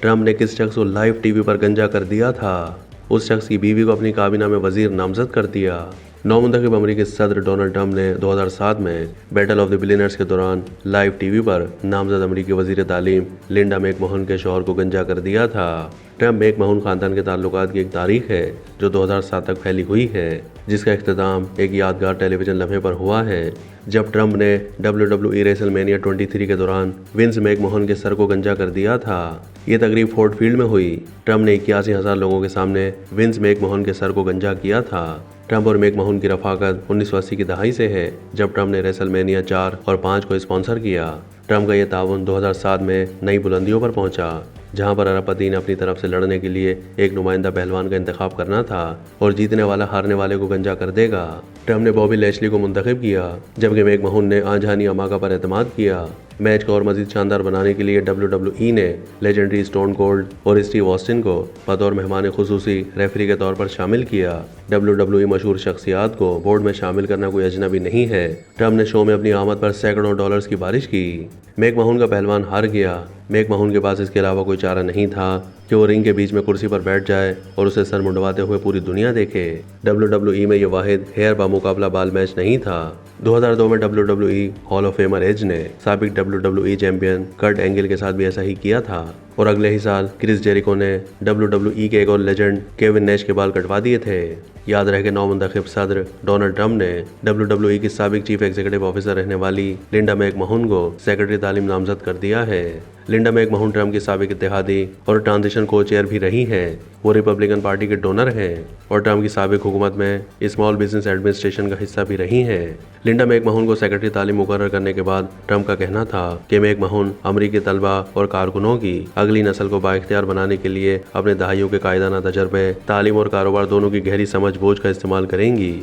Trump ने किस शख्स को लाइव टीवी पर गंजा कर दिया था? उस शख्स की बीवी को अपनी काबीना में वजीर नामजद कर दिया। नौमुंतखब अमेरिकी सदर डोनाल्ड ट्रंप ने 2007 में बैटल ऑफ द बिलियनर्स के दौरान लाइव टीवी पर नामजद अमेरिकी वजीर तालीम लिंडा मैकमोहन के शौहर को गंजा कर दिया था। ट्रंप मैकमोहन खानदान के ताल्लुकात की एक तारीख है जो 2007 तक फैली हुई है, जिसका इख्तिताम एक यादगार टेलीविजन लम्हे पर हुआ है जब ट्रंप ने WWE रेसलमेनिया 23 के दौरान विंस मैकमोहन के सर को गंजा कर दिया था। ये तकरीब फोर्ड फील्ड में हुई। ट्रंप ने 81,000 लोगों के सामने विंस मैकमोहन के सर को गंजा किया था। ट्रंप और मैकमोहन की रफाकत 1980 की दहाई से है, जब ट्रंप ने रेसलमेनिया 4 और 5 को स्पॉन्सर किया। ट्रंप का यह ताउन 2007 में नई बुलंदियों पर पहुंचा, जहां पर अरबपति ने अपनी तरफ से लड़ने के लिए एक नुमाइंदा पहलवान का इंतखाब करना था और जीतने वाला हारने वाले को गंजा कर देगा। ट्रंप ने बॉबी लैशली को मुंतखब किया, जबकि मैकमोहन ने आंजानी अमाका पर एतमाद किया। मैच को और मजीद शानदार बनाने के लिए WWE ने लेजेंडरी स्टोन कोल्ड और स्टीव ऑस्टिन को बतौर मेहमान खुसूसी रेफरी के तौर पर शामिल किया। WWE मशहूर शख्सियात को बोर्ड में शामिल करना कोई अजनबी नहीं है। ट्रंप ने शो में अपनी आमद पर सैकड़ों डॉलर्स की बारिश की। मैकमोहन का पहलवान हार गया। मैकमोहन के पास इसके अलावा कोई चारा नहीं था कि वो रिंग के बीच में कुर्सी पर बैठ जाए और उसे सर मुंडवाते हुए पूरी दुनिया देखे। WWE में यह वाहिद हेयर बामुकाबला बाल मैच नहीं था। 2002 में WWE hall of famer Edge ने साबिक WWE चैंपियन कर्ट एंगल के साथ भी ऐसा ही किया था और अगले ही साल क्रिस जेरिको ने WWE के एक और लेजेंड केविन नेश के बाल कटवा दिए थे। याद रहे कि नौमुंतखब सदर डोनाल्ड ट्रंप ने WWE की साबिक चीफ एग्जीक्यूटिव ऑफिसर रहने वाली लिंडा मैकमोहन को सेक्रेटरी तालीम नामजद कर दिया है। लिंडा मैकमोहन ट्रंप की साबिक इत्तेहादी और ट्रांजिशन को चेयर भी रही हैं। वो रिपब्लिकन पार्टी के डोनर हैं और ट्रंप की साबिक हुकूमत में स्मॉल बिजनेस एडमिनिस्ट्रेशन का हिस्सा भी रही हैं। लिंडा मैकमोहन को सेक्रेटरी तालीम मुकर्रर करने के बाद ट्रंप का कहना था कि मैकमोहन अमरीकी तलबा और कारकुनों की अगली नस्ल को बाइख्तियार बनाने के लिए अपने दहाइयों के कायदाना तजर्बे, तालीम और कारोबार दोनों की गहरी समझ बूझ का इस्तेमाल करेंगी।